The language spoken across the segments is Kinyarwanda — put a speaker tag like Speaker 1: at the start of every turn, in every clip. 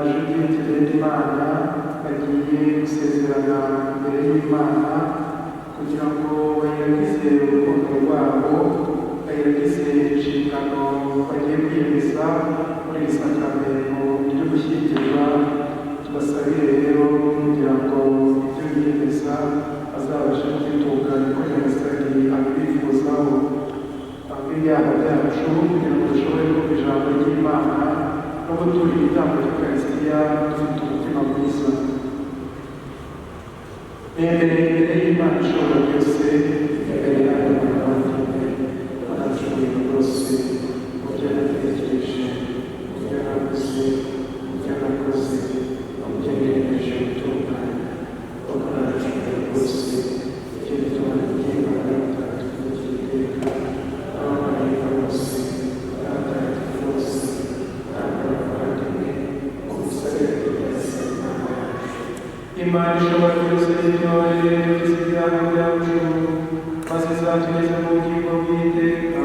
Speaker 1: inshuti y'Imana Imana bagiye gusezerana imbere y'Imana kugira ngo bayiragize urukundo rwabo, bayiragize inshingano bagiye kwiyemeza muri iri sakramento ryo gushyingirwa. Tubasabire rero kugira ngo ibyo biyemeza bazabashe kubitunganya uko Nyagasani abibifuzaho. Ibyaha byacu kugira ngo dushobore kumva ijambo ry'Imana no gutura igitambo cy'Ukaristiya dufite umutima mwiza. Bemereye imbere y'Imana ishobora byose, imbere y'abantu n'abavandimwe, banashoboye rwose mu byo natekereje, mu byo navuze, mu byo nakoze, mu byo niyemeje gutunganya, kuko narashoboye rwose icyo gituma n'Imana y'Umutagatifu cy'iteka, abamarayika bose, n'abatagatifu bose, n'abavandimwe, mu musabire twese Imana yacu. Imana ishobora byose n'intore z'ibyaha byacu, maze izatugeze mu bugingo bw'iteka.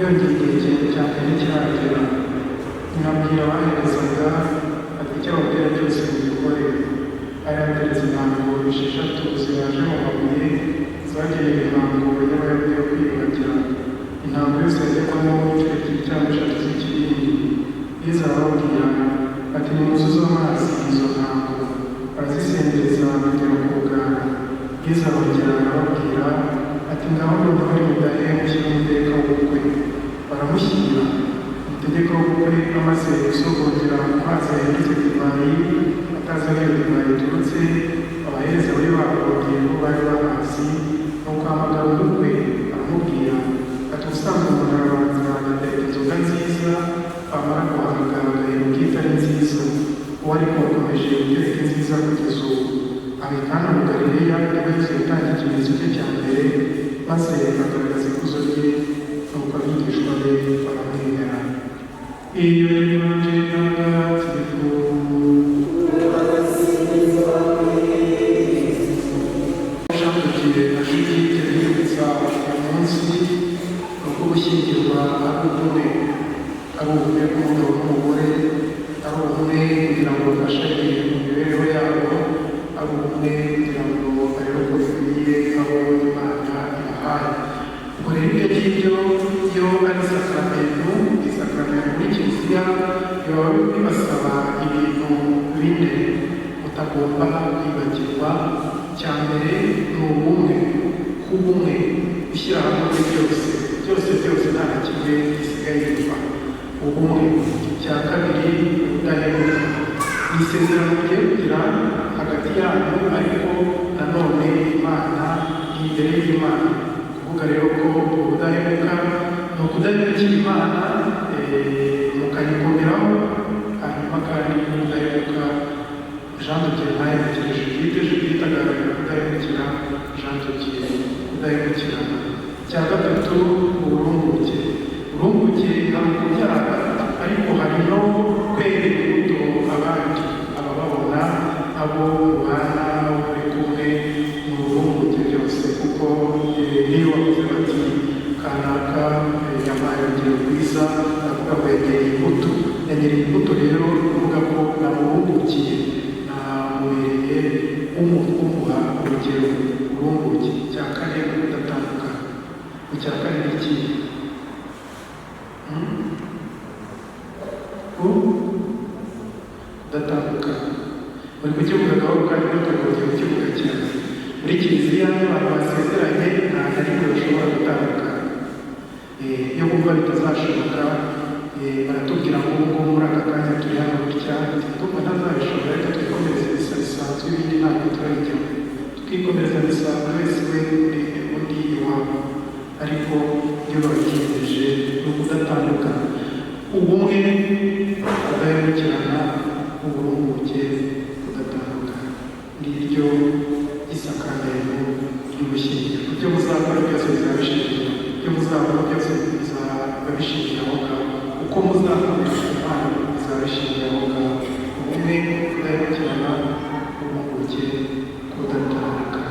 Speaker 1: yongera igihe cya mbere kiragera, mwabwira abaherezaga ati icyo ababwira cyose mugikore. Arateretse intango esheshatu zibaje mu mabuye zagenewe imihango y'abayahudi yo kwiyuhagira. Intango yose yajyakwamo inshuro ebyiri cyangwa eshatu z'ikibindi. Yesu arababwira ati nimuzuze amazi izo ntango. Barazisendereza kugera ku rugara. Yesu arongera arababwira ati ngaho noneho nimudahe mushyire umugereka w'ubukwe. Baramushyira. Umutegeka w'ubukwe amaze gusogongera mu mazi yahindutse divayi, atazi aho iyo divayi iturutse, abaherezawe babo babwiye ko bari bahazi, nuko ahamagara umukwe aramubwira ati ubusanzwe umuntu arabanza agateka inzoga nziza, bamara kuhamagara agahinduka itari nziza. Uwo ariko wakomeje gutereka inziza kugeza ubu. Abikana mu Galileya niba Yesu yatangiye ikimenyetso cye cya mbere, maze agaragaza ikuzo rye, nuko abigishwa be baramwemera. Iyo ni Evanjili ntagatifu. Ijambo na Judith ributsa uyu munsi uko gushyingirwa ari ubumwe, ari ubumwe bw'umugabo n'umugore, ari ubumwe kugira ngo bafashanye mu mibereho yabo, ari ubumwe kugira ngo barebe ko bikwiriye aho Imana ibahaye. Ubwo rero ibyo ngibyo iyo ari isakaramentu, isakaramentu muri Kiliziya biba bibasaba ibintu bine mutagomba kwibagirwa. Icya mbere ni ubumwe, kubumwe, gushyira hamwe byose nta na kimwe gisigaye inyuma. Ubumwe. Icya kabiri ubudahemuka, ni isezerano mugiye kugira hagati yanyu, ariko nanone Imana imbere y'Imana. Kuvuga rero ko ubudahemuka ni ukudahemukira Imana mukayikomeraho, hanyuma kandi ubudahemuka Jean de Dieu ntahemukireje Judith agaragara kudahemukira Jean de Dieu, kudahemukirana. Icya gatatu uburumbuke. Uburumbuke hari ukubyara, ariko hari no kwera imbuto abandi, abababona, abo mubana, abo muri kumwe mu burumbuke byose. Kuko niyo bavuze bati kanaka yampaye urugero rwiza, avuga ngo yegereye imbuto. Yegereye imbuto rero uvuga ko namuhungukiye, namubereye umuha urugero urumbuke. Icya kane udatandukana. Icya kane ni iki? Udatandukana. Muri kukivugagaho kandi ntukagomba kukivuga cyane. Muri Kiliziya abantu basezeranye nta na rimwe bashobora gutandukana. Iyo bumva bitazashoboka baratubwira ngo ubu ngubu muri aka kanya turi hano gutya, ndumva ntazabishobora, reka twikomereze misa bisanzwe, ibindi ntabwo turabijyamo. Twikomereza misa buri wese we undi iwabo, ariko iyo babyiyemeje ni ukudatandukana. Ubumwe, kudahemukirana, uburumbuke, kudatandukana. Ngiryo isakaramentu ry'ugushyingira. Ibyo muzakora byose bizabishingira, ibyo muzakora byose bizaba bishingira aho ngaho. Uko muzakoresha Imana bizabishingira aho ngaho. Ubumwe, kudahemukirana, uburumbuke, kudatandukana.